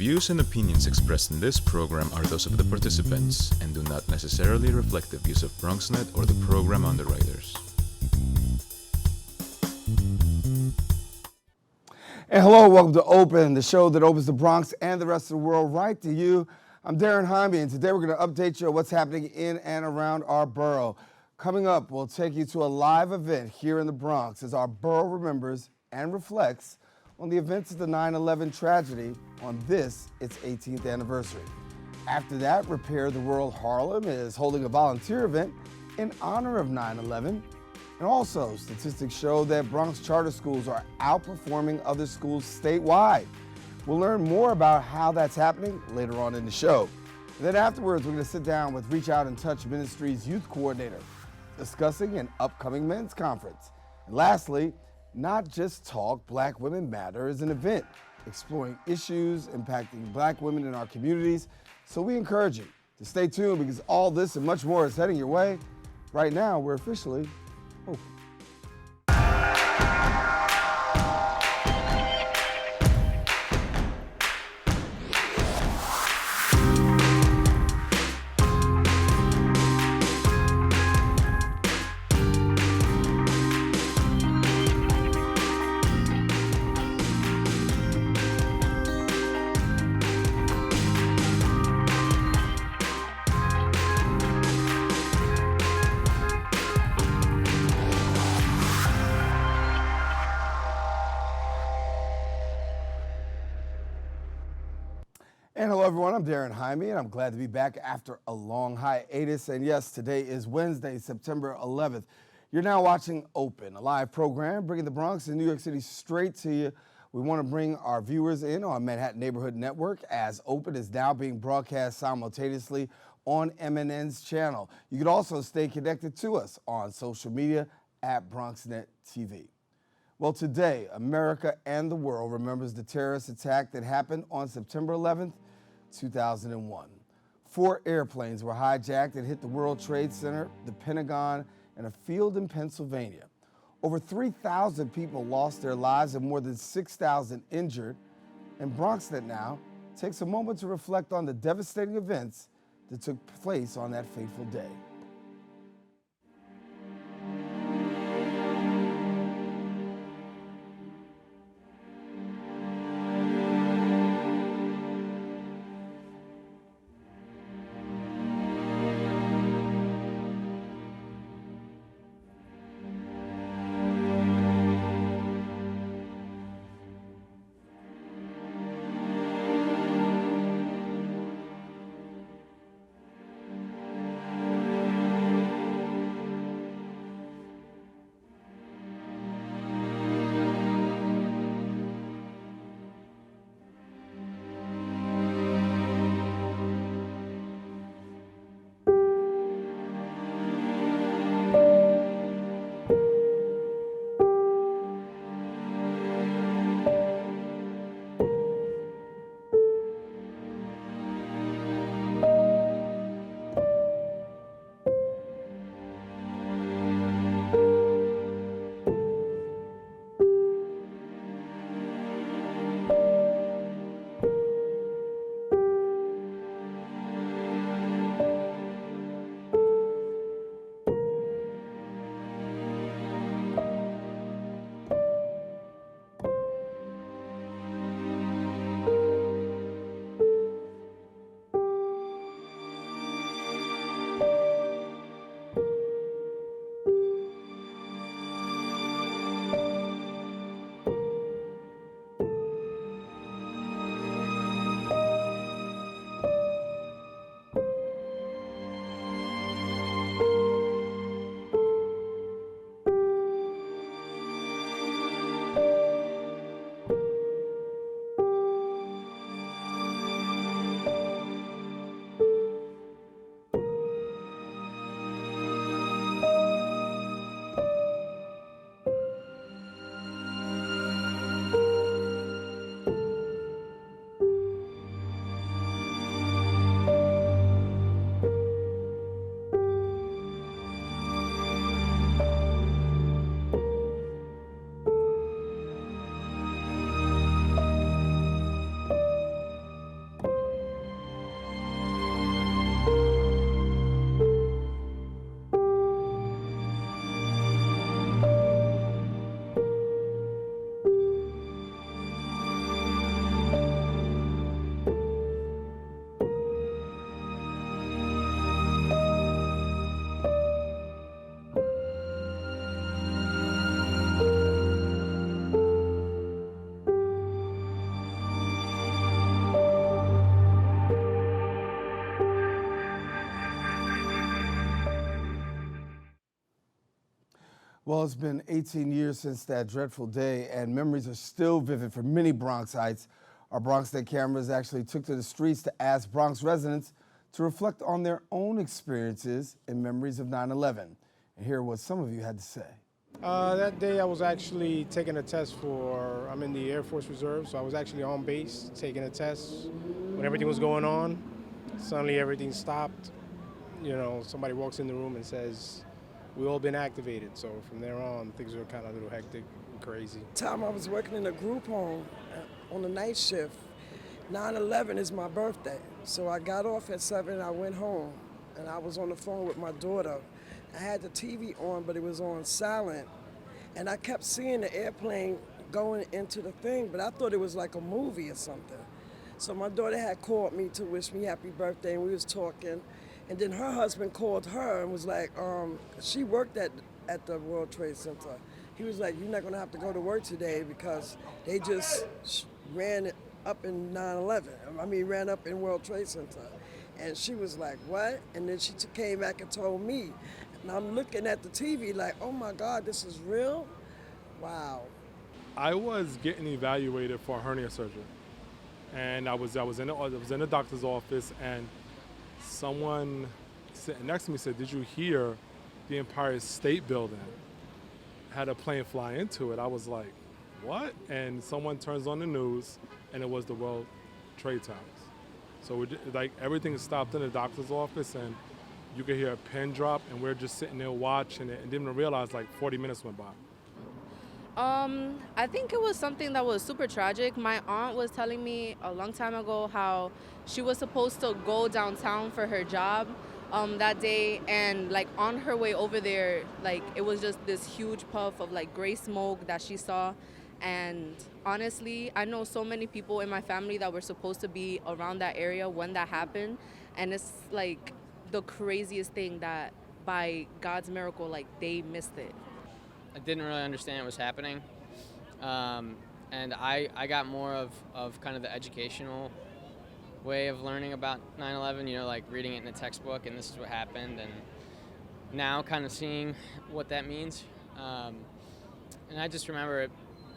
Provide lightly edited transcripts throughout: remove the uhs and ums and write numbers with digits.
views and opinions expressed in this program are those of the participants and do not necessarily reflect the views of BronxNet or the program underwriters. And hello, welcome to Open, the show that opens the Bronx and the rest of the world right to you. I'm Daren Jaime, and today we're going to update you on what's happening in and around our borough. Coming up, we'll take you to a live event here in the Bronx as our borough remembers and reflects on the events of the 9/11 tragedy on this, its 18th anniversary. After that, Repair the World Harlem is holding a volunteer event in honor of 9/11. And also, statistics show that Bronx charter schools are outperforming other schools statewide. We'll learn more about how that's happening later on in the show. And then afterwards, we're going to sit down with Reach Out and Touch Ministries youth coordinator, discussing an upcoming men's conference. And lastly, Not Just Talk, Black Women Matter is an event exploring issues impacting Black women in our communities. So we encourage you to stay tuned because all this and much more is heading your way. Right now, we're officially open. And hello everyone, I'm Daren Jaime and I'm glad to be back after a long hiatus. And yes, today is Wednesday, September 11th. You're now watching Open, a live program bringing the Bronx and New York City straight to you. We want to bring our viewers in on Manhattan Neighborhood Network as Open is now being broadcast simultaneously on MNN's channel. You can also stay connected to us on social media at BronxNet TV. Well, today, America and the world remembers the terrorist attack that happened on September 11th, 2001. 4 airplanes were hijacked and hit the World Trade Center, the Pentagon, and a field in Pennsylvania. Over 3,000 people lost their lives and more than 6,000 injured. And BronxNet now takes a moment to reflect on the devastating events that took place on that fateful day. Well, it's been 18 years since that dreadful day, and memories are still vivid for many Bronxites. Our Bronx Day cameras actually took to the streets to ask Bronx residents to reflect on their own experiences and memories of 9/11. And hear what some of you had to say. That day I was actually taking a test I'm in the Air Force Reserve, so I was actually on base taking a test. When everything was going on, suddenly everything stopped. You know, somebody walks in the room and says, "We've all been activated." So from there on, things were kind of a little hectic and crazy. Time I was working in a group home on the night shift. 9/11 is my birthday. So I got off at 7, I went home, and I was on the phone with my daughter. I had the TV on, but it was on silent. And I kept seeing the airplane going into the thing, but I thought it was like a movie or something. So my daughter had called me to wish me happy birthday, and we was talking. And then her husband called her and was like, she worked at the World Trade Center. He was like, "You're not gonna have to go to work today because they just ran up in 9/11. Ran up in World Trade Center." And she was like, "What?" And then she came back and told me. And I'm looking at the TV like, "Oh my God, this is real? Wow." I was getting evaluated for hernia surgery, and I was in the doctor's office, and someone sitting next to me said, "Did you hear the Empire State Building had a plane fly into it?" I was like, "What?" And someone turns on the news, and it was the World Trade Towers. So everything stopped in the doctor's office, and you could hear a pin drop, and we're just sitting there watching it, and didn't even realize 40 minutes went by. I think it was something that was super tragic. My aunt was telling me a long time ago how she was supposed to go downtown for her job that day, and on her way over there, it was just this huge puff of gray smoke that she saw. And honestly, I know so many people in my family that were supposed to be around that area when that happened, and it's the craziest thing that by God's miracle, they missed it. I didn't really understand what was happening, and I got more of kind of the educational way of learning about 9/11, reading it in a textbook, and this is what happened, and now kind of seeing what that means. And I just remember it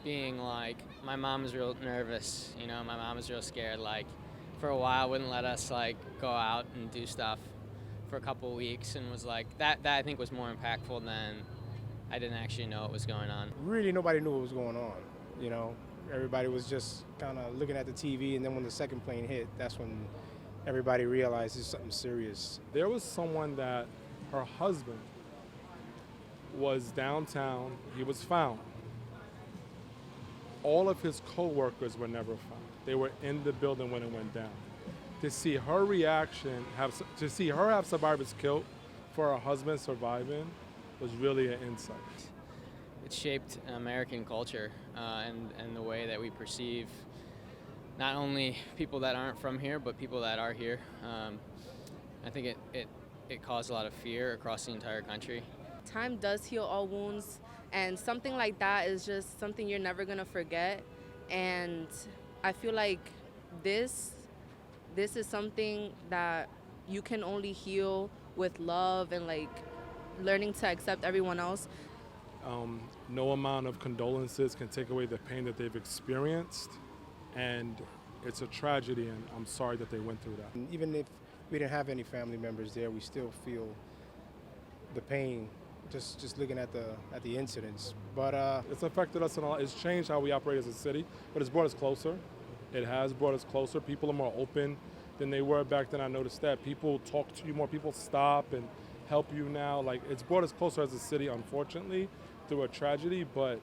being my mom was real nervous, my mom was real scared, for a while wouldn't let us go out and do stuff for a couple of weeks, and was that I think was more impactful than I didn't actually know what was going on. Really, nobody knew what was going on, Everybody was just kind of looking at the TV, and then when the second plane hit, that's when everybody realized it's something serious. There was someone that her husband was downtown. He was found. All of his co-workers were never found. They were in the building when it went down. To see her reaction, to see her have survivors killed for her husband surviving was really an insight. It shaped American culture and the way that we perceive not only people that aren't from here, but people that are here. I think it caused a lot of fear across the entire country. Time does heal all wounds, and something like that is just something you're never gonna forget. And I feel like this is something that you can only heal with love and learning to accept everyone else. No amount of condolences can take away the pain that they've experienced, and it's a tragedy, and I'm sorry that they went through that. And even if we didn't have any family members there, we still feel the pain just looking at the incidents. But it's affected us a lot. It's changed how we operate as a city, but it's brought us closer. It has brought us closer. People are more open than they were back then. I noticed that people talk to you more. People stop and help you now. It's brought us closer as a city, unfortunately, through a tragedy, but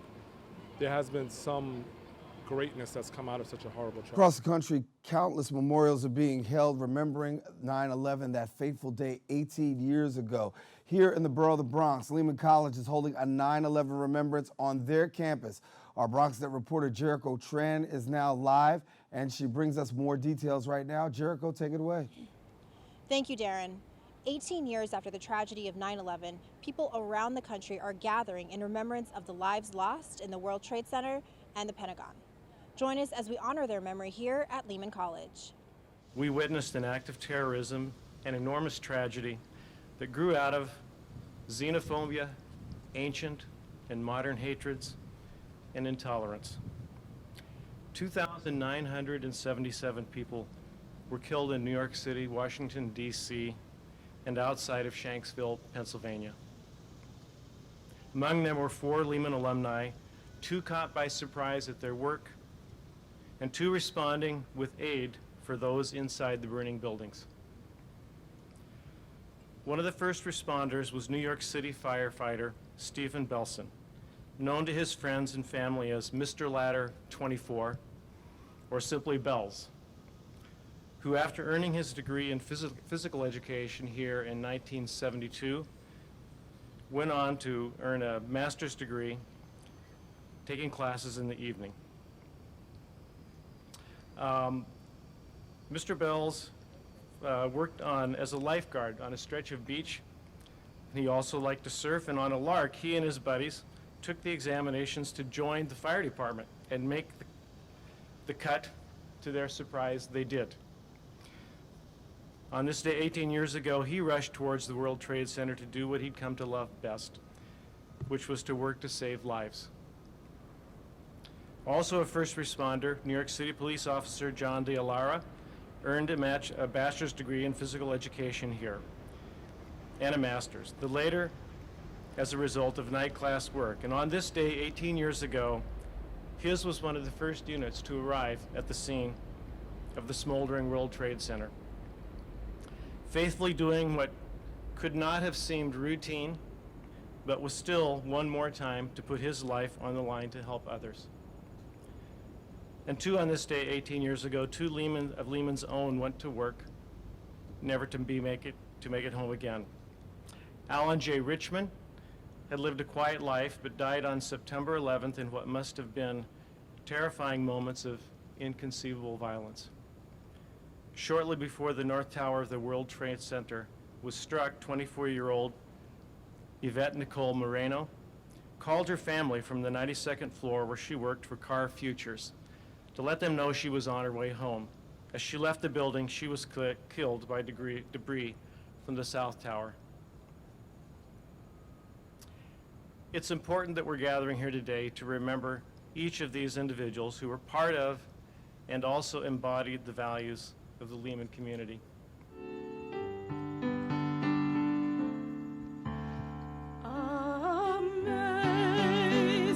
there has been some greatness that's come out of such a horrible tragedy. Across the country, countless memorials are being held remembering 9/11, that fateful day 18 years ago. Here in the borough of the Bronx, Lehman College is holding a 9/11 remembrance on their campus. Our BronxNet reporter Jericho Tran is now live, and she brings us more details right now. Jericho, take it away. Thank you, Darren. 18 years after the tragedy of 9/11, people around the country are gathering in remembrance of the lives lost in the World Trade Center and the Pentagon. Join us as we honor their memory here at Lehman College. We witnessed an act of terrorism and enormous tragedy that grew out of xenophobia, ancient and modern hatreds and intolerance. 2,977 people were killed in New York City, Washington, D.C., and outside of Shanksville, Pennsylvania. Among them were 4 Lehman alumni, 2 caught by surprise at their work, and 2 responding with aid for those inside the burning buildings. One of the first responders was New York City firefighter Stephen Belson, known to his friends and family as Mr. Ladder 24, or simply Bells, who after earning his degree in physical education here in 1972, went on to earn a master's degree, taking classes in the evening. Mr. Bells worked as a lifeguard on a stretch of beach. He also liked to surf, and on a lark, he and his buddies took the examinations to join the fire department and make the cut. To their surprise, they did. On this day 18 years ago, he rushed towards the World Trade Center to do what he'd come to love best, which was to work to save lives. Also a first responder, New York City police officer John De Alara earned a bachelor's degree in physical education here and a master's, the later as a result of night class work. And on this day 18 years ago, his was one of the first units to arrive at the scene of the smoldering World Trade Center, faithfully doing what could not have seemed routine, but was still one more time to put his life on the line to help others. And 2 on this day 18 years ago, 2 of Lehman's own went to work, never to make it home again. Alan J. Richmond had lived a quiet life, but died on September 11th in what must have been terrifying moments of inconceivable violence. Shortly before the North Tower of the World Trade Center was struck, 24-year-old Yvette Nicole Moreno called her family from the 92nd floor where she worked for Car Futures to let them know she was on her way home. As she left the building, she was killed by debris from the South Tower. It's important that we're gathering here today to remember each of these individuals who were part of and also embodied the values of the Lehman community.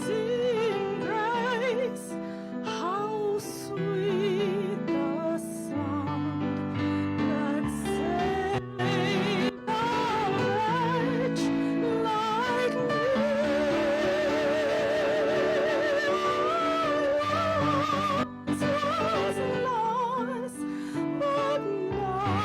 Amazing grace, how sweet the sound that saved a wretch like me. Was lost, but now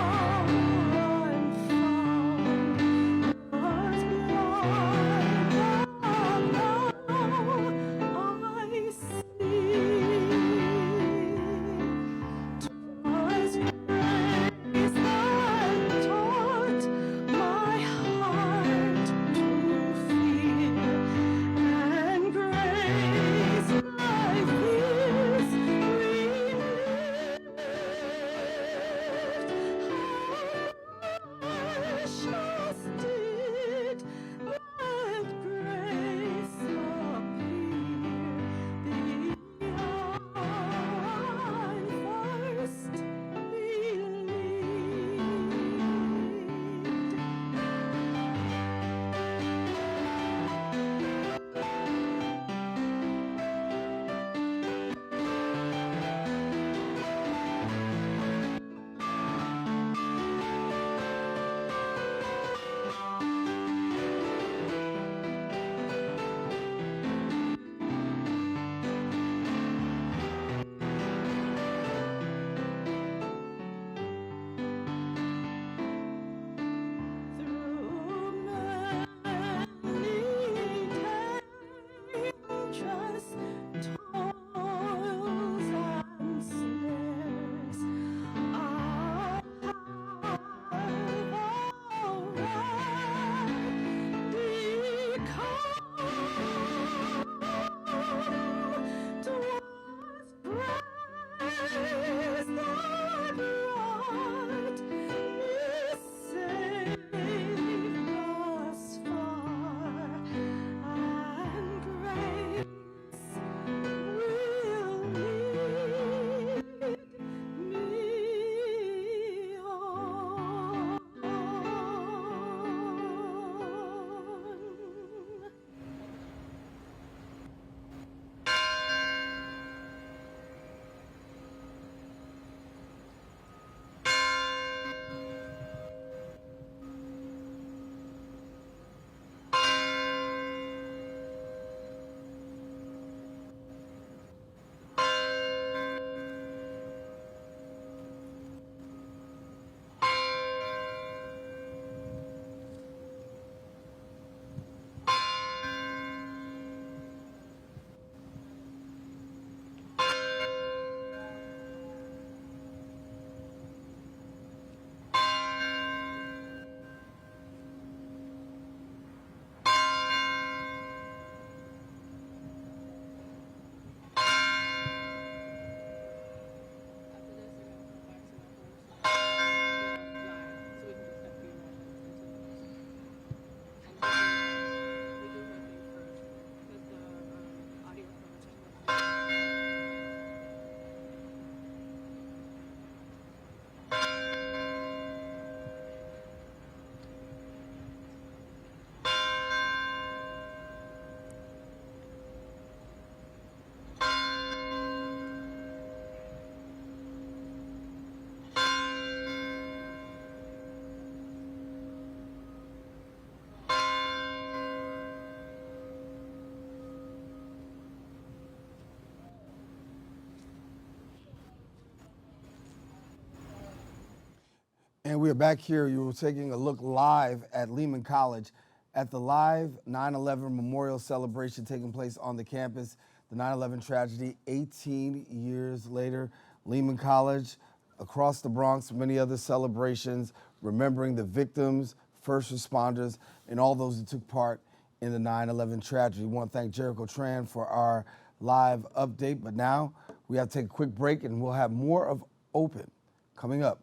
And we are back here. You were taking a look live at Lehman College at the live 9/11 memorial celebration taking place on the campus. The 9/11 tragedy, 18 years later, Lehman College, across the Bronx, many other celebrations, remembering the victims, first responders, and all those who took part in the 9/11 tragedy. We want to thank Jericho Tran for our live update, but now we have to take a quick break and we'll have more of Open coming up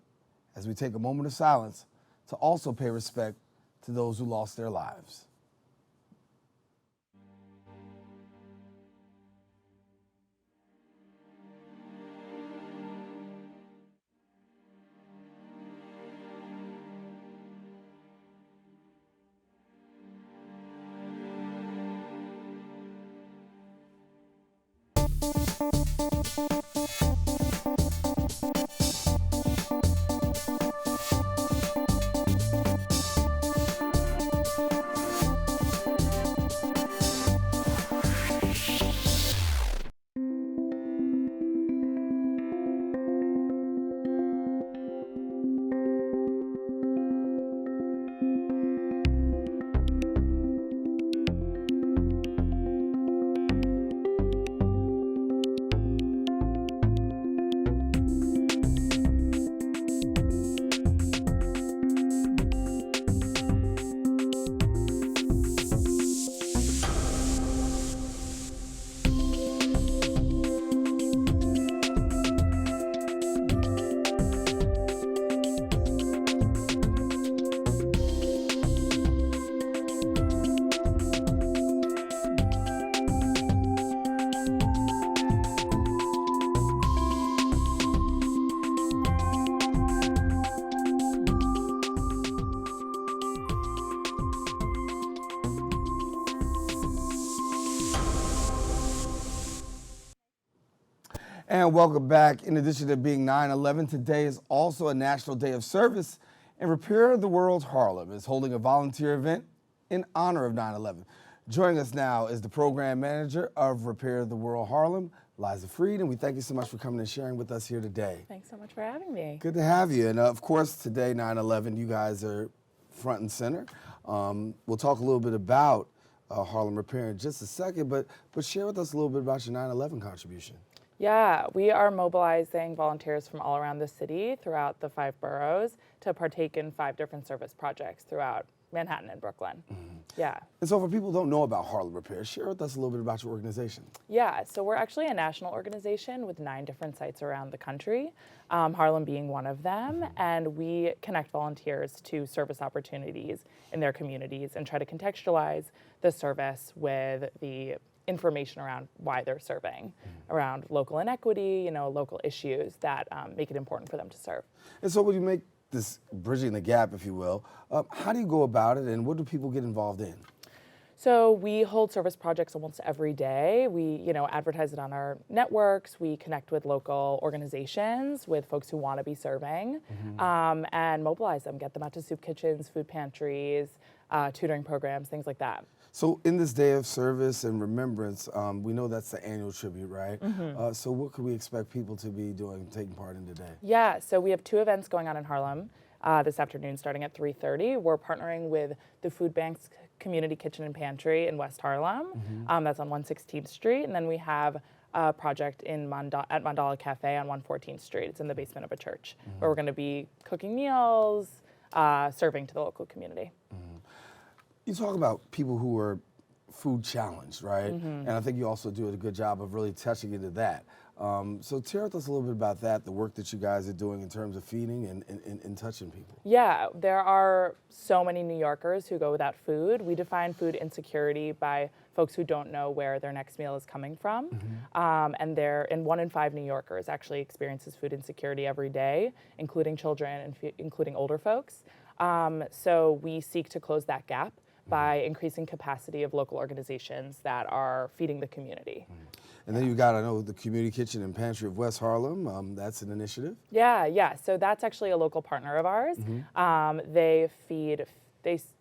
as we take a moment of silence to also pay respect to those who lost their lives. And welcome back. In addition to being 9/11, today is also a National Day of Service, and Repair the World Harlem is holding a volunteer event in honor of 9/11. Joining us now is the program manager of Repair the World Harlem, Liza Freed, and we thank you so much for coming and sharing with us here today. Thanks so much for having me. Good to have you. And of course, today, 9/11, you guys are front and center. We'll talk a little bit about Harlem Repair in just a second, but share with us a little bit about your 9/11 contribution. Yeah, we are mobilizing volunteers from all around the city throughout the 5 boroughs to partake in 5 different service projects throughout Manhattan and Brooklyn. Yeah. And so for people who don't know about Harlem Repair, share with us a little bit about your organization. Yeah, so we're actually a national organization with 9 different sites around the country, Harlem being one of them, and we connect volunteers to service opportunities in their communities and try to contextualize the service with the information around why they're serving, around local inequity, local issues that make it important for them to serve. And so when you make this bridging the gap, if you will, how do you go about it and what do people get involved in? So we hold service projects almost every day. We, advertise it on our networks. We connect with local organizations, with folks who want to be serving, and mobilize them, get them out to soup kitchens, food pantries, tutoring programs, things like that. So in this day of service and remembrance, we know that's the annual tribute, right? So what could we expect people to be doing, taking part in today? Yeah, so we have 2 events going on in Harlem this afternoon starting at 3:30. We're partnering with the Food Bank's Community Kitchen and Pantry in West Harlem. That's on 116th Street. And then we have a project at Mandala Cafe on 114th Street. It's in the basement of a church where we're going to be cooking meals, serving to the local community. You talk about people who are food challenged, right? And I think you also do a good job of really touching into that. So tell us a little bit about that, the work that you guys are doing in terms of feeding and touching people. Yeah, there are so many New Yorkers who go without food. We define food insecurity by folks who don't know where their next meal is coming from. And 1 in 5 New Yorkers actually experiences food insecurity every day, including children and including older folks. So we seek to close that gap by increasing capacity of local organizations that are feeding the community. And then you got, I know, the Community Kitchen and Pantry of West Harlem. That's an initiative. Yeah. So that's actually a local partner of ours. They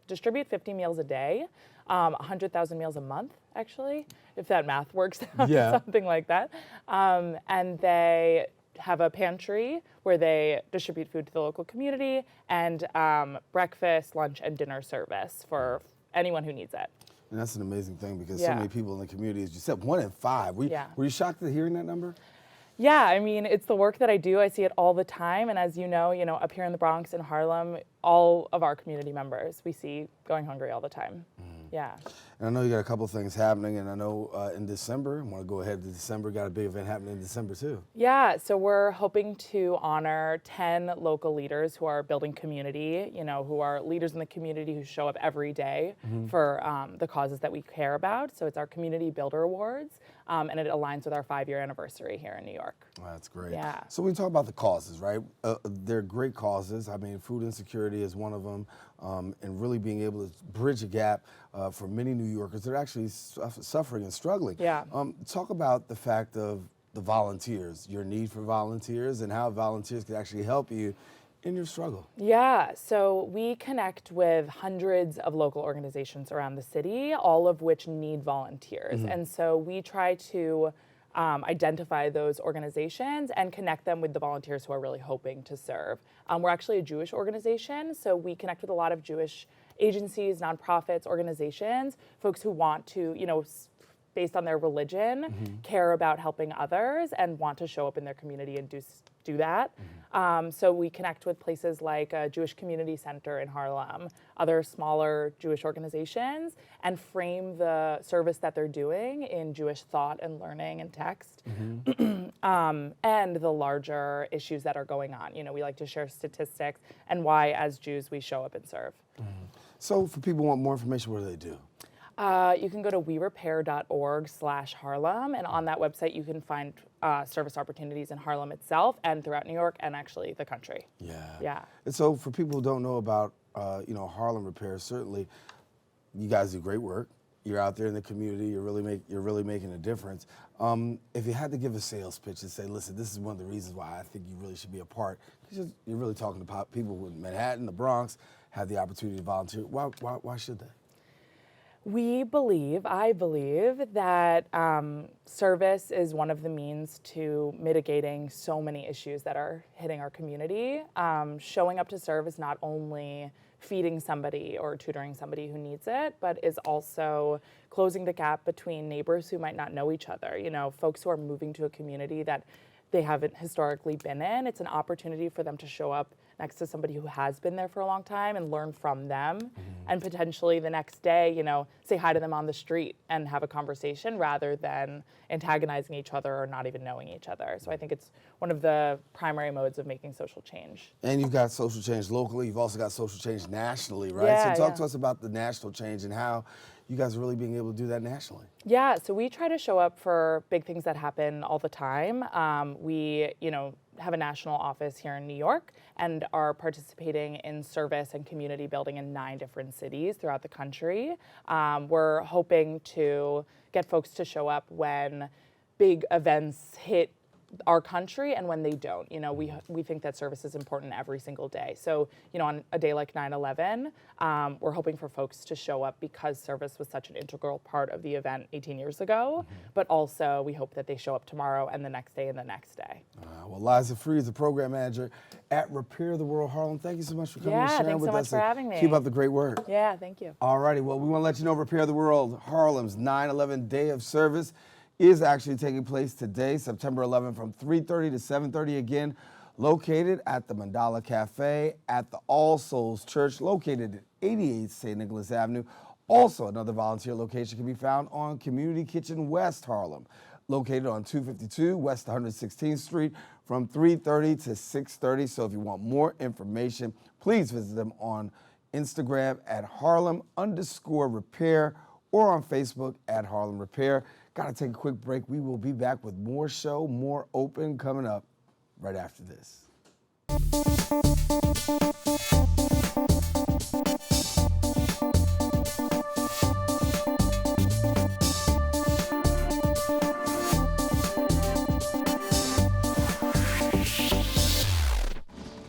distribute 50 meals a day, 100,000 meals a month, actually, if that math works out, something like that. And they have a pantry where they distribute food to the local community, and breakfast, lunch, and dinner service for anyone who needs it. And that's an amazing thing because so Yeah. many people in the community, as you said, 1 in 5. Were you shocked at hearing that number? Yeah, I mean, it's the work that I do. I see it all the time. And as you know, up here in the Bronx and Harlem, all of our community members we see going hungry all the time. Yeah. And I know you got a couple of things happening, and I know in December, I want to go ahead to December, got a big event happening in December too. Yeah, so we're hoping to honor 10 local leaders who are building community, who are leaders in the community who show up every day for the causes that we care about. So it's our Community Builder Awards, and it aligns with our 5-year anniversary here in New York. Well, that's great. Yeah. So we talk about the causes, right? They're great causes. I mean, food insecurity is one of them, and really being able to bridge a gap for many New Yorkers that are actually suffering and struggling. Yeah. Talk about the fact of the volunteers, your need for volunteers, and how volunteers can actually help you in your struggle. Yeah, so we connect with hundreds of local organizations around the city, all of which need volunteers. And so we try to identify those organizations and connect them with the volunteers who are really hoping to serve. We're actually a Jewish organization, so we connect with a lot of Jewish agencies, nonprofits, organizations, folks who want to, based on their religion, care about helping others and want to show up in their community and do that. So we connect with places like a Jewish Community Center in Harlem, other smaller Jewish organizations, and frame the service that they're doing in Jewish thought and learning and text, and the larger issues that are going on. We like to share statistics and why, as Jews, we show up and serve. So for people who want more information, what do they do? You can go to werepair.org/Harlem, and on that website you can find service opportunities in Harlem itself and throughout New York and actually the country. Yeah. And so for people who don't know about, Harlem Repair, certainly you guys do great work. You're out there in the community. You're really making a difference. If you had to give a sales pitch and say, listen, this is one of the reasons why I think you really should be a part, because you're really talking to people who in Manhattan, the Bronx, have the opportunity to volunteer. Why should they? I believe that service is one of the means to mitigating so many issues that are hitting our community. Showing up to serve is not only feeding somebody or tutoring somebody who needs it, but is also closing the gap between neighbors who might not know each other. Folks who are moving to a community that they haven't historically been in. It's an opportunity for them to show up next to somebody who has been there for a long time and learn from them, and potentially the next day, say hi to them on the street and have a conversation rather than antagonizing each other or not even knowing each other. So I think it's one of the primary modes of making social change. And you've got social change locally. You've also got social change nationally, right? Yeah, so talk to us about the national change and how you guys are really being able to do that nationally. Yeah, so we try to show up for big things that happen all the time. We, have a national office here in New York and are participating in service and community building in 9 different cities throughout the country. We're hoping to get folks to show up when big events hit our country and when they don't. We think that service is important every single day. So, on a day like 9/11, we're hoping for folks to show up because service was such an integral part of the event 18 years ago, but also we hope that they show up tomorrow and the next day and the next day. Well, Liza Free is the program manager at Repair the World Harlem. Thank you so much for coming and sharing thanks with so much us. for having me. Keep up the great work. Yeah, thank you. All righty, well, we want to let you know Repair the World Harlem's 9/11 Day of Service is actually taking place today, September 11th, from 3:30 to 7:30, again, located at the Mandala Cafe at the All Souls Church, located at 88 St. Nicholas Avenue. Also, another volunteer location can be found on Community Kitchen West Harlem, located on 252 West 116th Street from 3:30 to 6:30. So if you want more information, please visit them on Instagram at Harlem_Repair or on Facebook at Harlem Repair. Gotta take a quick break. We will be back with more show, more open coming up right after this.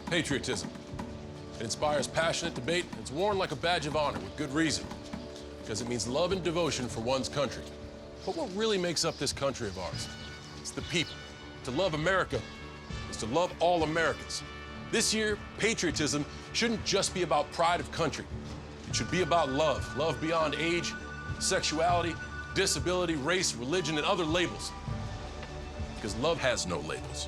Patriotism. It inspires passionate debate, and it's worn like a badge of honor with good reason, because it means love and devotion for one's country. But what really makes up this country of ours? It's the people. To love America, to love all Americans. This year, patriotism shouldn't just be about pride of country. It should be about love, love beyond age, sexuality, disability, race, religion, and other labels. Because love has no labels.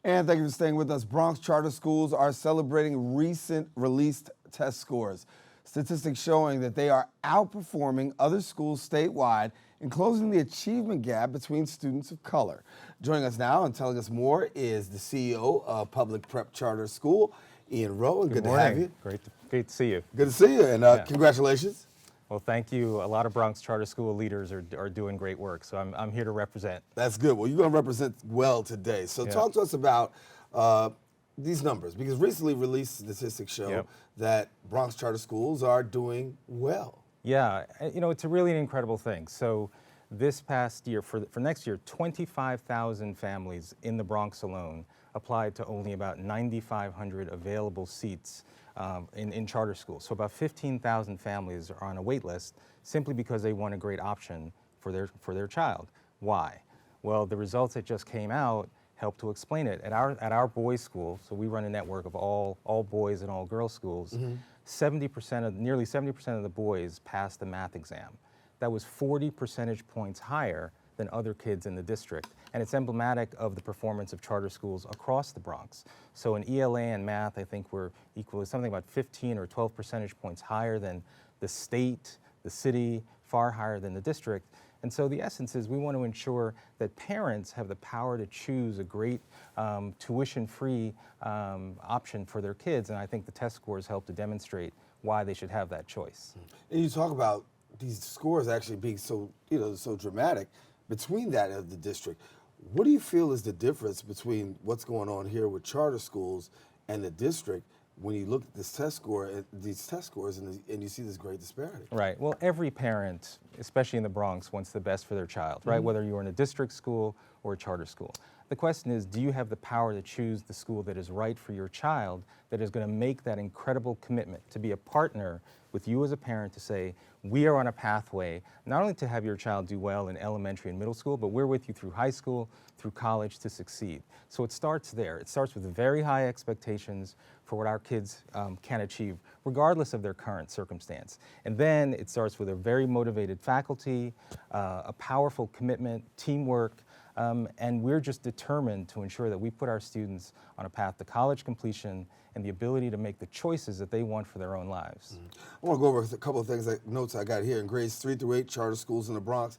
And thank you for staying with us. Bronx charter schools are celebrating recent released test scores. Statistics showing that they are outperforming other schools statewide and closing the achievement gap between students of color. Joining us now and telling us more is the CEO of Public Prep Charter School, Ian Rowe. Good to have you. Great to see you. Good to see you, and congratulations. Well, thank you. A lot of Bronx charter school leaders are doing great work, so I'm here to represent. That's good. Well, you're going to represent well today. So talk to us about these numbers, because recently released statistics show that Bronx charter schools are doing well. Yeah, you know, it's a really incredible thing. So this past year, for next year, 25,000 families in the Bronx alone applied to only about 9,500 available seats in charter schools. So about 15,000 families are on a wait list simply because they want a great option for their child. Why? Well, the results that just came out help to explain it. At our boys' school, so we run a network of all boys and all girls schools, nearly 70% of the boys passed the math exam. That was 40 percentage points higher than other kids in the district. And it's emblematic of the performance of charter schools across the Bronx. So in ELA and math, I think we're equal to something about 15 or 12 percentage points higher than the state, the city, far higher than the district. And so the essence is we want to ensure that parents have the power to choose a great tuition-free option for their kids. And I think the test scores help to demonstrate why they should have that choice. And you talk about these scores actually being so, so dramatic between that of the district. What do you feel is the difference between what's going on here with charter schools and the district when you look at this test score, these test scores, and you see this great disparity? Right. Well, every parent, especially in the Bronx, wants the best for their child, right? Whether you're in a district school or a charter school. The question is, do you have the power to choose the school that is right for your child, that is going to make that incredible commitment to be a partner with you as a parent to say, we are on a pathway not only to have your child do well in elementary and middle school, but we're with you through high school, through college to succeed. So it starts there. It starts with very high expectations for what our kids can achieve, regardless of their current circumstance. And then it starts with a very motivated faculty, a powerful commitment, teamwork, and we're just determined to ensure that we put our students on a path to college completion and the ability to make the choices that they want for their own lives. I want to go over a couple of things, notes I got here. In grades 3 through 8, charter schools in the Bronx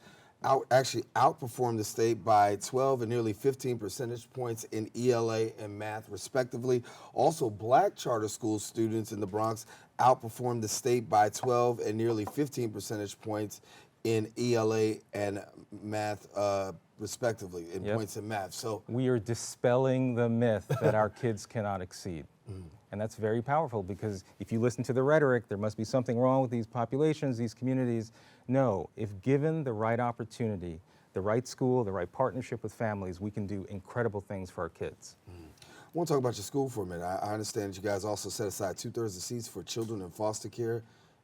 actually outperformed the state by 12 and nearly 15 percentage points in ELA and math, respectively. Also, black charter school students in the Bronx outperformed the state by 12 and nearly 15 percentage points in ELA and math, respectively, in points in math. So we are dispelling the myth that our kids cannot exceed. And that's very powerful, because if you listen to the rhetoric, there must be something wrong with these populations, these communities. No, if given the right opportunity, the right school, the right partnership with families, we can do incredible things for our kids. I want to talk about your school for a minute. I understand you guys also set aside 2/3 of the seats for children in foster care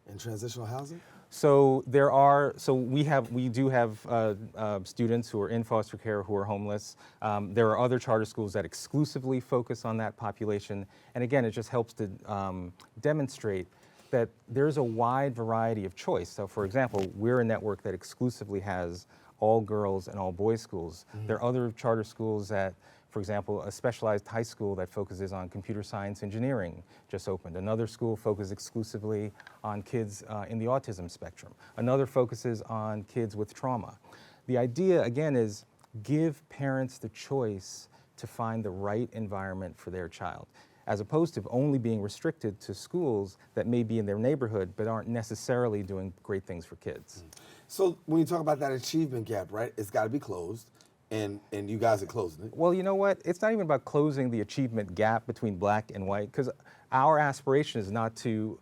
and transitional housing? So we do have students who are in foster care who are homeless. There are other charter schools that exclusively focus on that population. And again, it just helps to demonstrate that there's a wide variety of choice. So for example, we're a network that exclusively has all girls and all boys schools. There are other charter schools that, for example, a specialized high school that focuses on computer science engineering just opened. Another school focuses exclusively on kids in the autism spectrum. Another focuses on kids with trauma. The idea, again, is give parents the choice to find the right environment for their child, as opposed to only being restricted to schools that may be in their neighborhood but aren't necessarily doing great things for kids. So when you talk about that achievement gap, right, it's got to be closed. And you guys are closing it. Well, you know what? It's not even about closing the achievement gap between black and white, because our aspiration is not to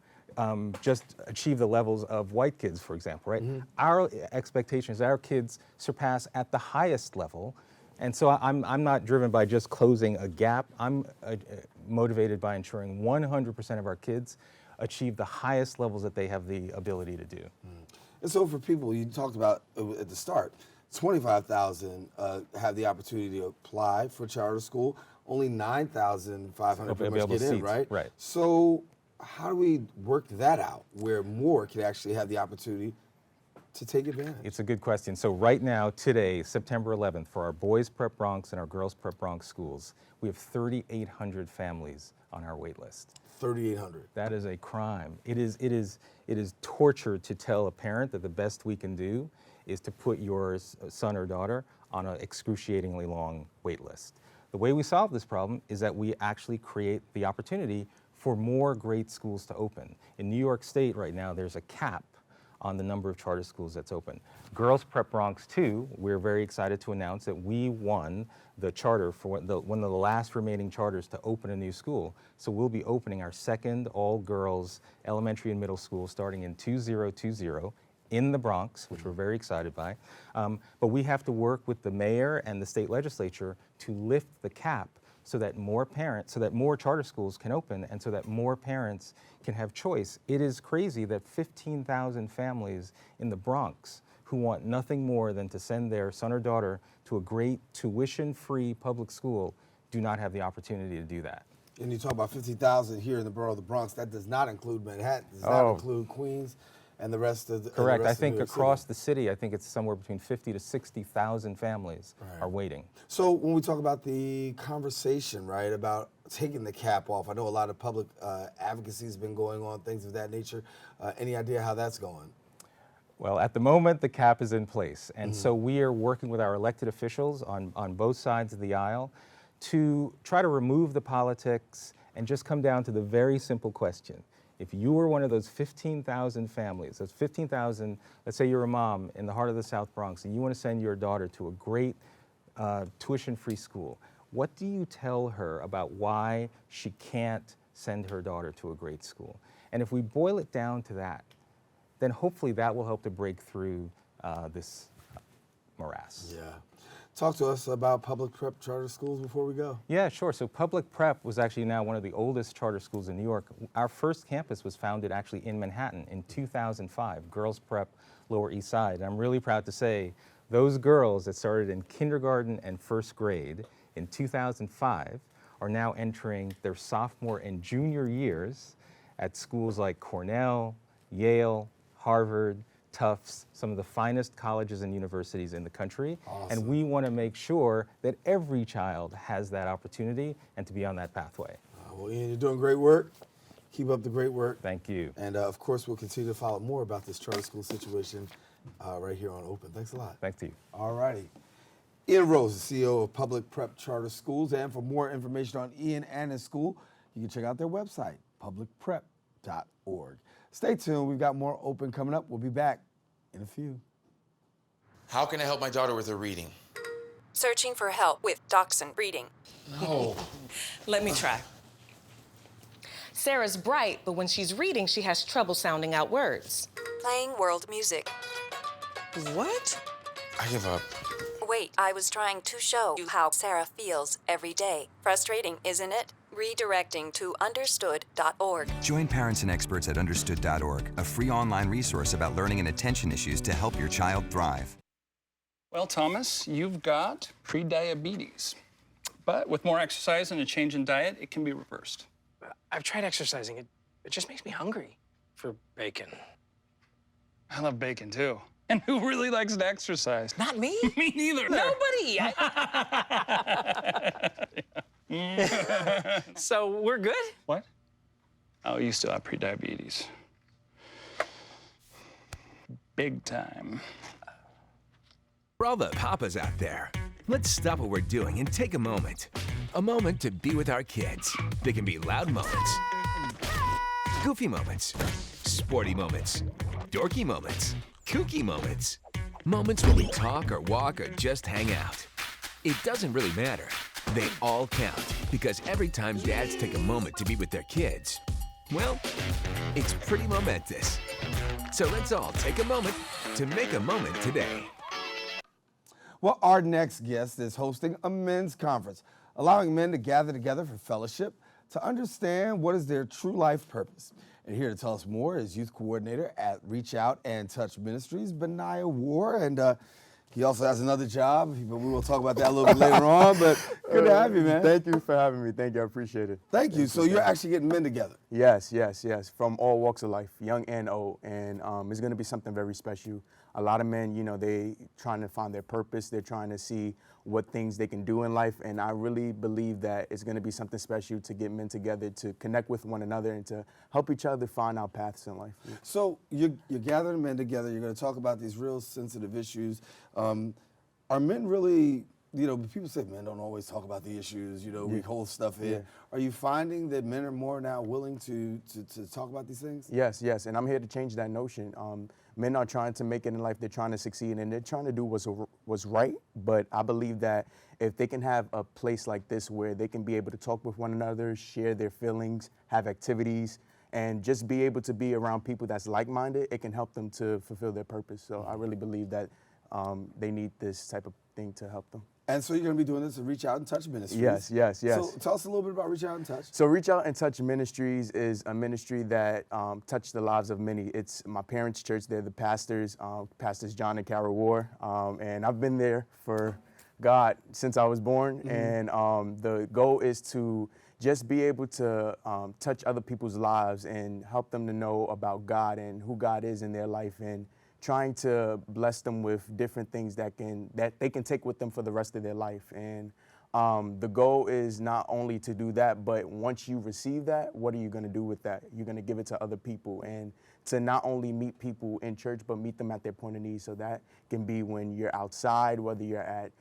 just achieve the levels of white kids, for example, right? Our expectation is that our kids surpass at the highest level. And so I'm not driven by just closing a gap. I'm motivated by ensuring 100% of our kids achieve the highest levels that they have the ability to do. And so for people, you talked about at the start, 25,000 have the opportunity to apply for charter school. Only 9,500 pretty much get in, right? Right. So how do we work that out where more can actually have the opportunity to take advantage? It's a good question. So right now, today, September 11th, for our Boys Prep Bronx and our Girls Prep Bronx schools, we have 3,800 families on our wait list. 3,800. That is a crime. It is torture to tell a parent that the best we can do is to put your son or daughter on an excruciatingly long wait list. The way we solve this problem is that we actually create the opportunity for more great schools to open. In New York State right now, there's a cap on the number of charter schools that's open. Girls Prep Bronx 2, we're very excited to announce that we won the charter for one of the last remaining charters to open a new school. So we'll be opening our second all-girls elementary and middle school starting in 2020 in the Bronx, which we're very excited by. But we have to work with the mayor and the state legislature to lift the cap so that more charter schools can open and so that more parents can have choice. It is crazy that 15,000 families in the Bronx who want nothing more than to send their son or daughter to a great tuition-free public school do not have the opportunity to do that. And you talk about 50,000 here in the borough of the Bronx. That does not include Manhattan, does not include Queens and the rest of the Correct. I think across the city, I think it's somewhere between 50 to 60,000 families are waiting. So when we talk about the conversation, right, about taking the cap off, I know a lot of public advocacy has been going on, things of that nature. Any idea how that's going? Well, at the moment, the cap is in place. And so we are working with our elected officials on both sides of the aisle to try to remove the politics and just come down to the very simple question. If you were one of those 15,000 families, those 15,000, let's say you're a mom in the heart of the South Bronx and you want to send your daughter to a great tuition-free school, what do you tell her about why she can't send her daughter to a great school? And if we boil it down to that, then hopefully that will help to break through this morass. Yeah. Talk to us about public prep charter schools before we go. Yeah, sure. So Public Prep was actually now one of the oldest charter schools in New York. Our first campus was founded actually in Manhattan in 2005, Girls Prep Lower East Side. And I'm really proud to say those girls that started in kindergarten and first grade in 2005 are now entering their sophomore and junior years at schools like Cornell, Yale, Harvard, Tufts, some of the finest colleges and universities in the country. Awesome. And we want to make sure that every child has that opportunity and to be on that pathway. Well, Ian, you're doing great work. Keep up the great work. Thank you. And of course, we'll continue to follow more about this charter school situation right here on Open. Thanks a lot. Thanks to you. All righty. Ian Rowe, the CEO of Public Prep Charter Schools. And for more information on Ian and his school, you can check out their website, publicprep.org. Stay tuned. We've got more Open coming up. We'll be back in a few. How can I help my daughter with her reading? Searching for help with Dachshund Reading. No. Let me try. Sarah's bright, but when she's reading, she has trouble sounding out words. Playing world music. What? I give up. Wait, I was trying to show you how Sarah feels every day. Frustrating, isn't it? Redirecting to understood.org. Join parents and experts at understood.org, a free online resource about learning and attention issues to help your child thrive. Well, Thomas, you've got prediabetes. But with more exercise and a change in diet, it can be reversed. I've tried exercising. It just makes me hungry for bacon. I love bacon, too. And who really likes to exercise? Not me. Me neither. Nobody. So we're good? What? Oh, you still have prediabetes. Big time. For all the papas out there, let's stop what we're doing and take a moment. A moment to be with our kids. They can be loud moments, goofy moments, sporty moments, dorky moments, kooky moments. Moments where we talk or walk or just hang out. It doesn't really matter. They all count because every time dads take a moment to be with their kids, well, it's pretty momentous. So let's all take a moment to make a moment today. Well, our next guest is hosting a men's conference, allowing men to gather together for fellowship to understand what is their true life purpose. And here to tell us more is youth coordinator at Reach Out and Touch Ministries, Benaiah Ward. And he also has another job, but we will talk about that a little bit later on. But good to have you, man. Thank you for having me. Thank you. I appreciate it. Thank you. So you're actually getting men together? Yes, from all walks of life, young and old. And it's going to be something very special. A lot of men, they trying to find their purpose. They're trying to see what things they can do in life. And I really believe that it's going to be something special to get men together, to connect with one another, and to help each other find our paths in life. So you're gathering men together. You're going to talk about these real sensitive issues. Are men really, people say men don't always talk about the issues, we hold stuff in. Yeah. Are you finding that men are more now willing to talk about these things? Yes, and I'm here to change that notion. Men are trying to make it in life, they're trying to succeed, and they're trying to do what's right, but I believe that if they can have a place like this where they can be able to talk with one another, share their feelings, have activities, and just be able to be around people that's like-minded, it can help them to fulfill their purpose. So I really believe that they need this type of thing to help them. And so you're going to be doing this at Reach Out and Touch Ministries. Yes. So tell us a little bit about Reach Out and Touch. So Reach Out and Touch Ministries is a ministry that touched the lives of many. It's my parents' church. They're the pastors, Pastors John and Carol Ward. And I've been there for God since I was born. Mm-hmm. And the goal is to just be able to touch other people's lives and help them to know about God and who God is in their life, and trying to bless them with different things that they can take with them for the rest of their life. And the goal is not only to do that, but once you receive that, what are you going to do with that? You're going to give it to other people, and to not only meet people in church, but meet them at their point of need. So that can be when you're outside, whether you're at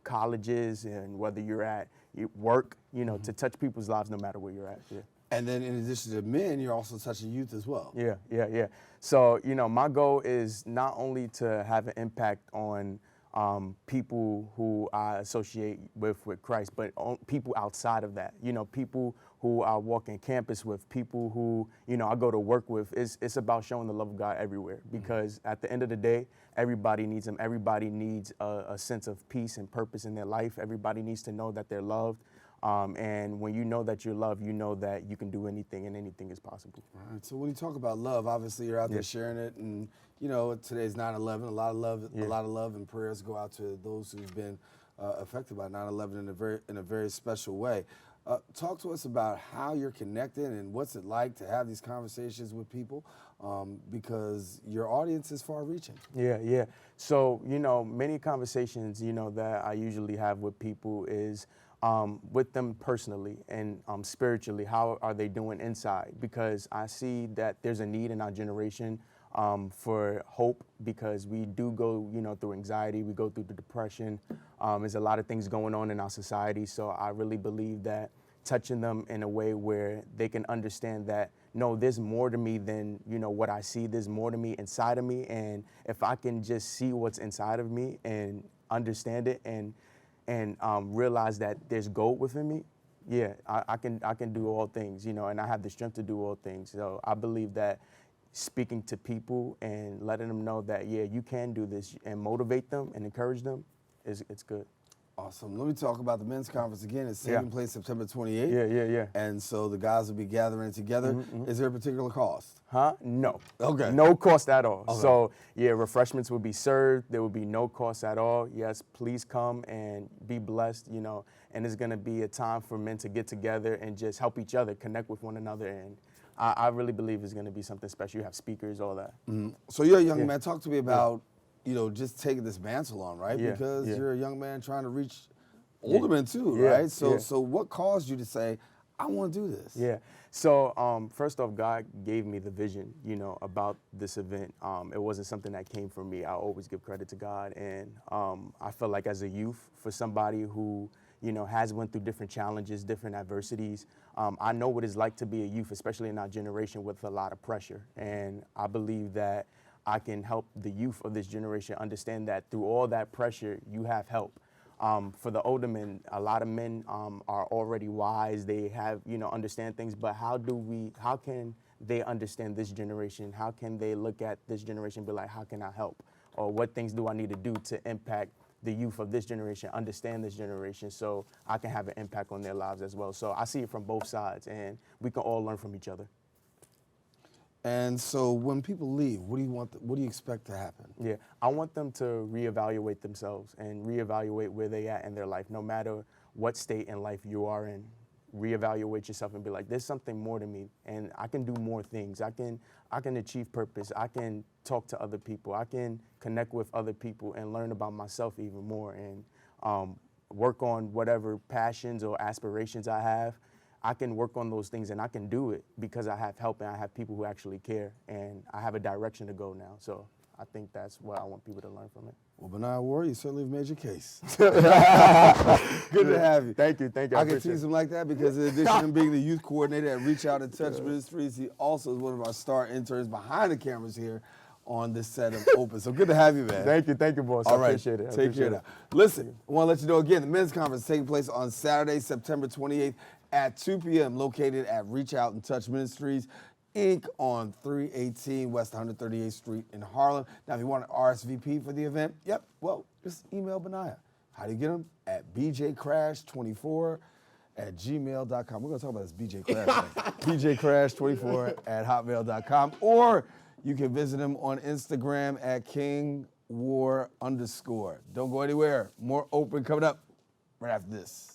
colleges, and whether you're at work, to touch people's lives no matter where you're at. Yeah. And then in addition to men, you're also touching youth as well. Yeah. So, my goal is not only to have an impact on people who I associate with Christ, but on people outside of that. People who I walk in campus with, people who, I go to work with. It's about showing the love of God everywhere, because at the end of the day, everybody needs him. Everybody needs a sense of peace and purpose in their life. Everybody needs to know that they're loved. And when you know that you're loved, you know that you can do anything and anything is possible. All right, so when you talk about love, obviously you're out there sharing it, and today's 9/11. A lot of love and prayers go out to those who've been affected by 9/11 in a very special way. Talk to us about how you're connected and what's it like to have these conversations with people, because your audience is far-reaching. Yeah. So, many conversations, that I usually have with people is with them personally and spiritually. How are they doing inside? Because I see that there's a need in our generation for hope, because we do go, through anxiety, we go through the depression. There's a lot of things going on in our society. So I really believe that touching them in a way where they can understand that, no, there's more to me than, what I see. There's more to me inside of me. And if I can just see what's inside of me and understand it and realize that there's gold within me, I can do all things, and I have the strength to do all things. So I believe that speaking to people and letting them know that, you can do this, and motivate them and encourage them, it's good. Awesome. Let me talk about the men's conference again. It's taking place September 28th. Yeah. And so the guys will be gathering together. Is there a particular cost? No. Okay. No cost at all. Okay. So, refreshments will be served. There will be no cost at all. Yes, please come and be blessed, and it's going to be a time for men to get together and just help each other, connect with one another. And I really believe it's going to be something special. You have speakers, all that. So you're a young man. Talk to me about, just taking this mantle on, right? Because you're a young man trying to reach older men too, right? So what caused you to say, I want to do this? Yeah. So first off, God gave me the vision, about this event. It wasn't something that came from me. I always give credit to God. And I felt like as a youth, for somebody who, has went through different challenges, different adversities, I know what it's like to be a youth, especially in our generation, with a lot of pressure. And I believe that I can help the youth of this generation understand that through all that pressure, you have help. For the older men, a lot of men are already wise. They have, understand things. But how can they understand this generation? How can they look at this generation and be like, how can I help? Or what things do I need to do to impact the youth of this generation, understand this generation, so I can have an impact on their lives as well. So I see it from both sides, and we can all learn from each other. And so when people leave, what do you expect to happen? Yeah, I want them to reevaluate themselves and reevaluate where they at in their life, no matter what state in life you are in. Reevaluate yourself and be like, there's something more to me, and I can do more things. I can achieve purpose. I can talk to other people. I can connect with other people and learn about myself even more, and work on whatever passions or aspirations I have. I can work on those things, and I can do it because I have help and I have people who actually care, and I have a direction to go now. So I think that's what I want people to learn from it. Well, Benaiah Ward, you certainly have made your case. Good to have you. Thank you. I can tease him like that because in addition to him being the youth coordinator at Reach Out and Touch Ministries, he also is one of our star interns behind the cameras here on this set of Open. So good to have you, man. Thank you, boss. All right. I appreciate it. Take care now. Listen, I want to let you know again, the men's conference is taking place on Saturday, September 28th at 2 p.m., located at Reach Out and Touch Ministries, Inc. on 318 West 138th Street in Harlem. Now, if you want an RSVP for the event, just email Benaiah. How do you get him? At bjcrash24@gmail.com. We're going to talk about this BJ Crash thing. bjcrash24@hotmail.com. Or you can visit him on Instagram at KingWar_. Don't go anywhere. More Open coming up right after this.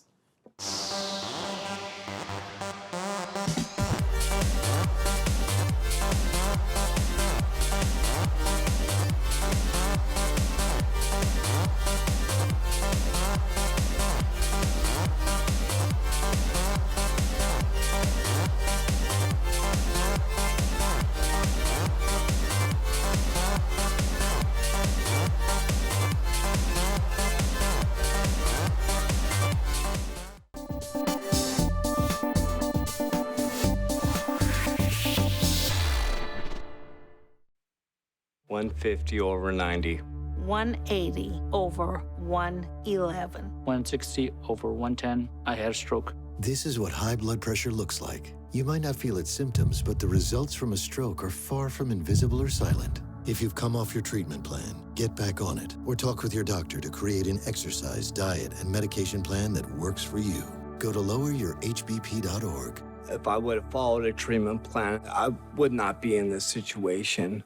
$150/90. 180/111. 160/110. I had a stroke. This is what high blood pressure looks like. You might not feel its symptoms, but the results from a stroke are far from invisible or silent. If you've come off your treatment plan, get back on it or talk with your doctor to create an exercise, diet, and medication plan that works for you. Go to loweryourhbp.org. If I would have followed a treatment plan, I would not be in this situation.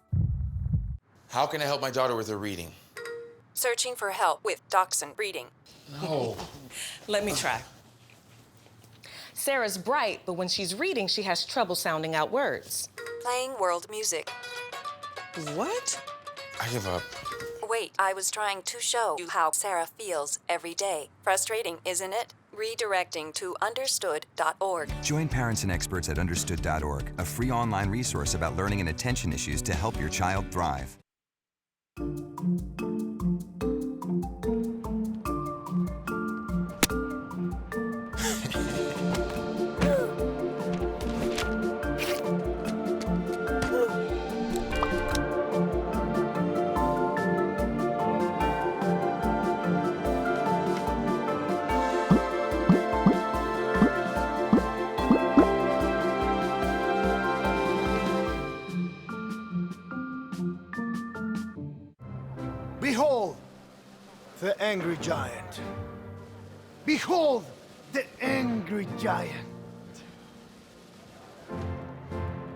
How can I help my daughter with her reading? Searching for help with Dachshund breeding. No. Let me try. Sarah's bright, but when she's reading, she has trouble sounding out words. Playing world music. What? I give up. Wait, I was trying to show you how Sarah feels every day. Frustrating, isn't it? Redirecting to understood.org. Join parents and experts at understood.org, a free online resource about learning and attention issues to help your child thrive. Behold, the angry giant. Behold, the angry giant.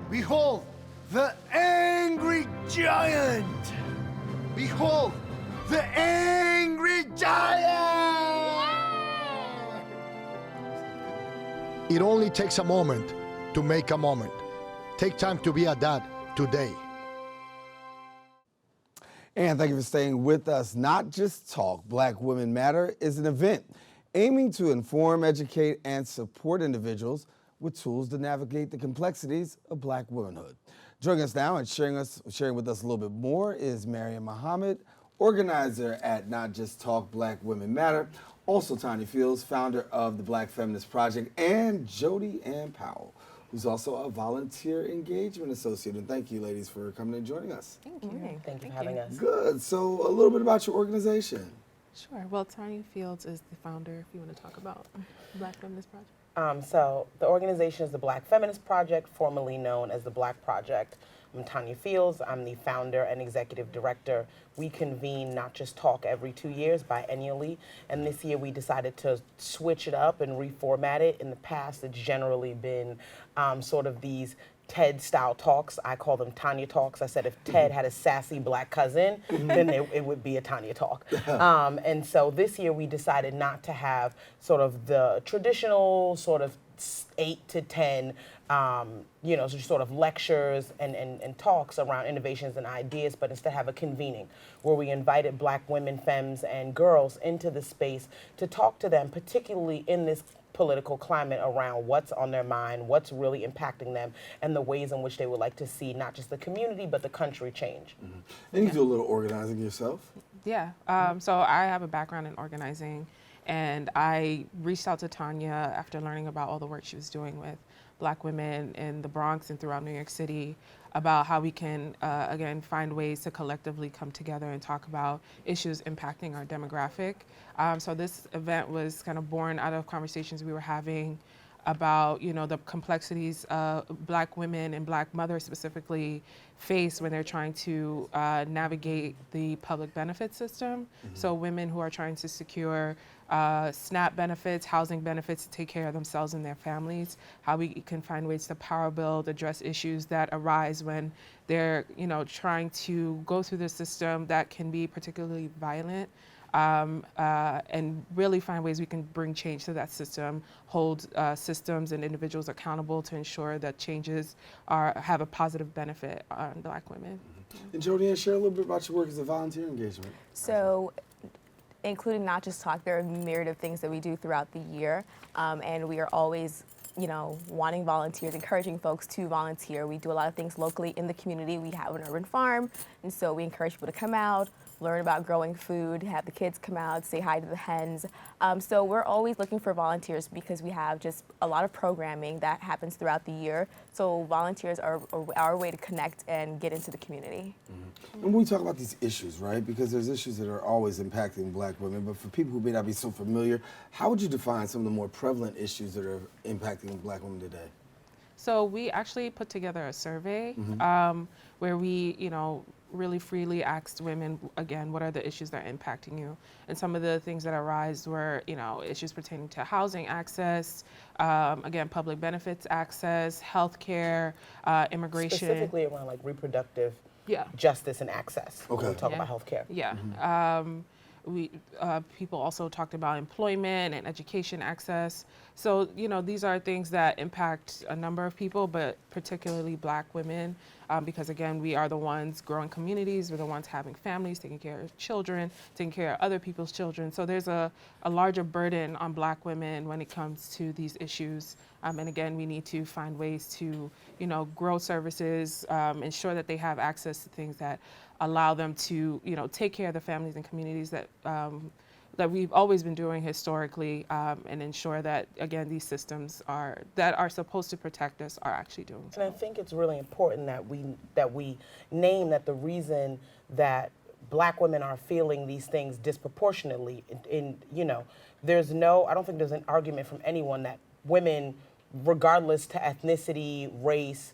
Behold, the angry giant. Behold, the angry giant. It only takes a moment to make a moment. Take time to be a dad today. And thank you for staying with us. Not Just Talk, Black Women Matter is an event aiming to inform, educate, and support individuals with tools to navigate the complexities of Black womanhood. Joining us now and sharing with us a little bit more is Mariam Muhammad, organizer at Not Just Talk, Black Women Matter, also Tanya Fields, founder of the Black Feminist Project, and Jody Ann Powell, who's also a volunteer engagement associate. And thank you, ladies, for coming and joining us. Thank you. Thank you for having us. Good. So a little bit about your organization. Sure. Well, Tanya Fields is the founder, if you want to talk about Black Feminist Project. So the organization is the Black Feminist Project, formerly known as the Black Project. I'm Tanya Fields. I'm the founder and executive director. We convene Not Just Talk every 2 years biennially, and this year we decided to switch it up and reformat it. In the past, it's generally been sort of these TED-style talks. I call them Tanya Talks. I said if TED had a sassy Black cousin, then it would be a Tanya Talk. And so this year we decided not to have sort of the traditional sort of 8 to 10 sort of lectures and talks around innovations and ideas, but instead have a convening where we invited Black women, femmes, and girls into the space to talk to them, particularly in this political climate, around what's on their mind, what's really impacting them, and the ways in which they would like to see not just the community, but the country change. And you do a little organizing yourself? Yeah. So I have a background in organizing, and I reached out to Tanya after learning about all the work she was doing with Black women in the Bronx and throughout New York City about how we can, again, find ways to collectively come together and talk about issues impacting our demographic. So this event was kind of born out of conversations we were having about, the complexities Black women and Black mothers specifically face when they're trying to navigate the public benefit system. So women who are trying to secure SNAP benefits, housing benefits to take care of themselves and their families, how we can find ways to power build, address issues that arise when they're, trying to go through the system that can be particularly violent. And really find ways we can bring change to that system, hold systems and individuals accountable to ensure that changes have a positive benefit on Black women. And Jody Ann, share a little bit about your work as a volunteer engagement. So, including Not Just Talk, there are a myriad of things that we do throughout the year, and we are always wanting volunteers, encouraging folks to volunteer. We do a lot of things locally in the community. We have an urban farm, and so we encourage people to come out, learn about growing food, have the kids come out, say hi to the hens. So we're always looking for volunteers because we have just a lot of programming that happens throughout the year. So volunteers are our way to connect and get into the community. And when we talk about these issues, right, because there's issues that are always impacting black women, but for people who may not be so familiar, how would you define some of the more prevalent issues that are impacting black women today? So we actually put together a survey where we, really freely asked women, again, what are the issues that are impacting you? And some of the things that arise were, issues pertaining to housing access, again, public benefits access, healthcare, immigration. Specifically around like reproductive Yeah. justice and access when we talk Yeah. about healthcare. Yeah. People also talked about employment and education access. So, these are things that impact a number of people, but particularly black women, because again, we are the ones growing communities, we're the ones having families, taking care of children, taking care of other people's children. So there's a larger burden on black women when it comes to these issues. And again, we need to find ways to, grow services, ensure that they have access to things that allow them to, take care of the families and communities that that we've always been doing historically, and ensure that, again, these systems that are supposed to protect us are actually doing so. And I think it's really important that we name that the reason that black women are feeling these things disproportionately I don't think there's an argument from anyone that women, regardless to ethnicity, race,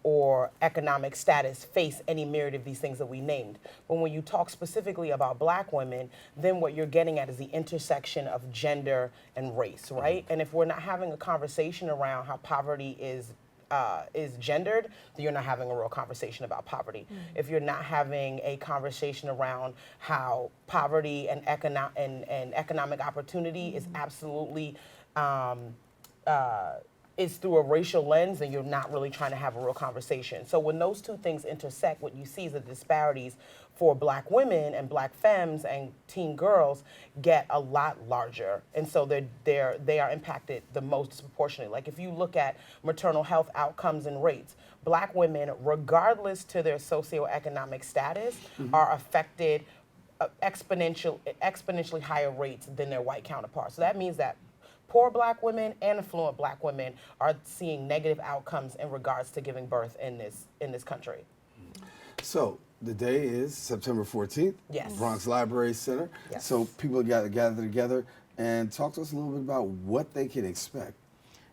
or economic status, face any myriad of these things that we named. But when you talk specifically about black women, then what you're getting at is the intersection of gender and race, right? And if we're not having a conversation around how poverty is gendered, then you're not having a real conversation about poverty. If you're not having a conversation around how poverty and economic opportunity is absolutely is through a racial lens, and you're not really trying to have a real conversation. So when those two things intersect, what you see is the disparities for black women and black femmes and teen girls get a lot larger. And so they are impacted the most disproportionately. Like if you look at maternal health outcomes and rates, black women, regardless to their socioeconomic status, are affected exponentially higher rates than their white counterparts. So that means that poor black women and affluent black women are seeing negative outcomes in regards to giving birth in this country. So the day is September 14th, Yes. Bronx Library Center. Yes. So people got to gather together and talk to us a little bit about what they can expect.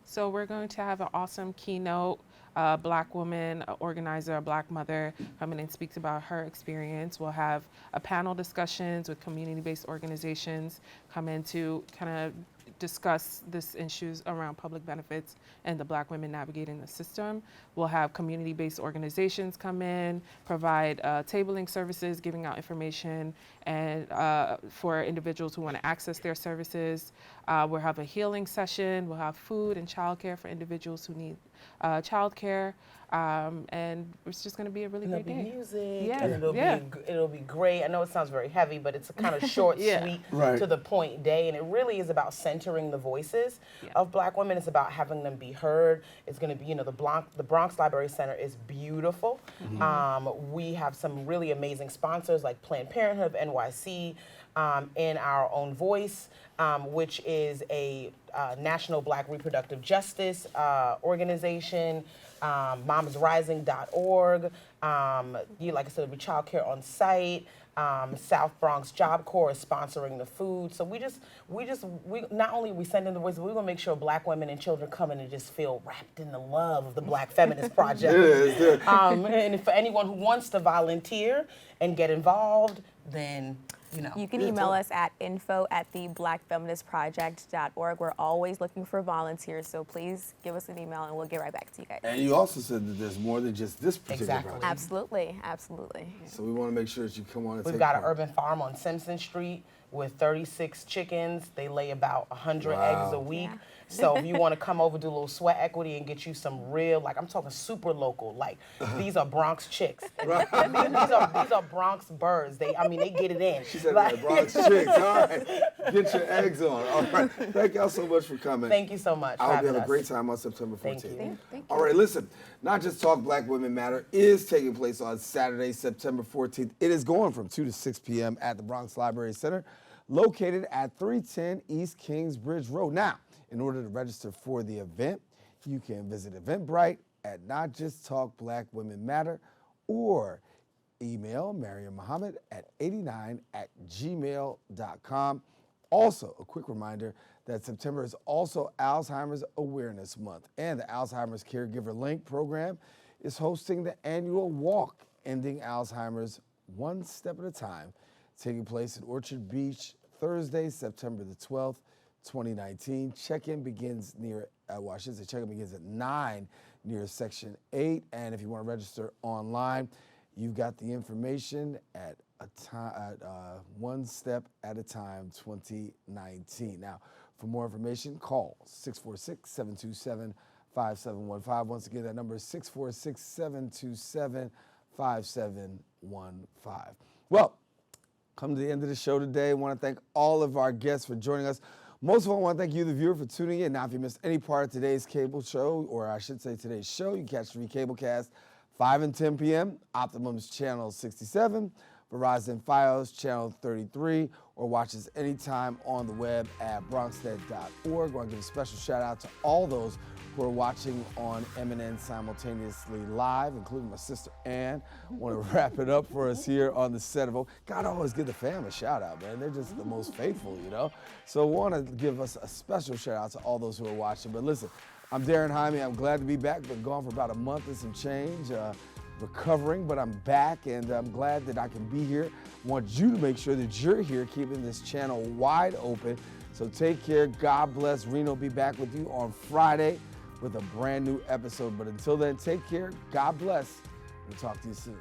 So we're going to have an awesome keynote. Black woman, organizer, a black mother, come in and speaks about her experience. We'll have a panel discussions with community-based organizations come in to kind of discuss these issues around public benefits and the black women navigating the system. We'll have community-based organizations come in, provide tabling services, giving out information, and for individuals who want to access their services. We'll have a healing session. We'll have food and childcare for individuals who need childcare. And it's just going to be a really great day. Music, Yeah. and it'll be great. I know it sounds very heavy, but it's a kind of short, sweet, Right. to the point day, and it really is about centering the voices of black women. It's about having them be heard. It's going to be, the Bronx Library Center is beautiful. We have some really amazing sponsors like Planned Parenthood of NYC, in our own voice, which is a national black reproductive justice organization. momsrising.org. Like I said, there'll be childcare on site. South Bronx Job Corps is sponsoring the food. So we not only we send in the voice, but we're gonna make sure black women and children come in and just feel wrapped in the love of the Black Feminist Project. And for anyone who wants to volunteer and get involved, then you can email us at info@theblackfeministproject.org. We're always looking for volunteers, so please give us an email and we'll get right back to you guys. And you also said that there's more than just this particular project. Absolutely, absolutely. So we want to make sure that you come on and We've take got part. an urban farm on Simpson Street with 36 chickens. They lay about 100 eggs a week. Yeah. So if you want to come over, do a little sweat equity and get you some real, I'm talking super local, these are Bronx chicks. these are Bronx birds. They get it in. She said Bronx chicks. All right. Get your eggs on. All right. Thank y'all so much for coming. Thank you so much. I'll be having a great time on September 14th. All right, listen, Not Just Talk Black Women Matter is taking place on Saturday, September 14th. It is going from 2 to 6 p.m. at the Bronx Library Center, located at 310 East Kingsbridge Road. Now, in order to register for the event, you can visit Eventbrite at Not Just Talk Black Women Matter or email Mariam Muhammad at 89@gmail.com. Also, a quick reminder that September is also Alzheimer's Awareness Month, and the Alzheimer's Caregiver Link program is hosting the annual walk, Ending Alzheimer's One Step at a Time, taking place in Orchard Beach Thursday, September the 12th, 2019. Check-in begins check-in begins at 9 near Section 8, and if you want to register online, you've got the information at One Step at a Time 2019. Now, for more information, call 646-727-5715. Once again, that number is 646-727-5715. Well, come to the end of the show today. I want to thank all of our guests for joining us. Most of all, I want to thank you, the viewer, for tuning in. Now, if you missed any part of today's cable show, or I should say today's show, you can catch the Cablecast 5 and 10 p.m., Optimum's Channel 67, Verizon Fios Channel 33, or watch us anytime on the web at bronxnet.org. I want to give a special shout out to all those who are watching on MNN simultaneously live, including my sister Ann. I want to wrap it up for us here on the set of God, always give the fam a shout out, man. They're just the most faithful, you know? So I want to give us a special shout out to all those who are watching. But listen, I'm Daren Jaime. I'm glad to be back. Been gone for about a month and some change. Recovering, but I'm back, and I'm glad that I can be here. I want you to make sure that you're here, keeping this channel wide open. So take care. God bless. Reno will be back with you on Friday with a brand new episode. But until then, take care. God bless. We'll talk to you soon.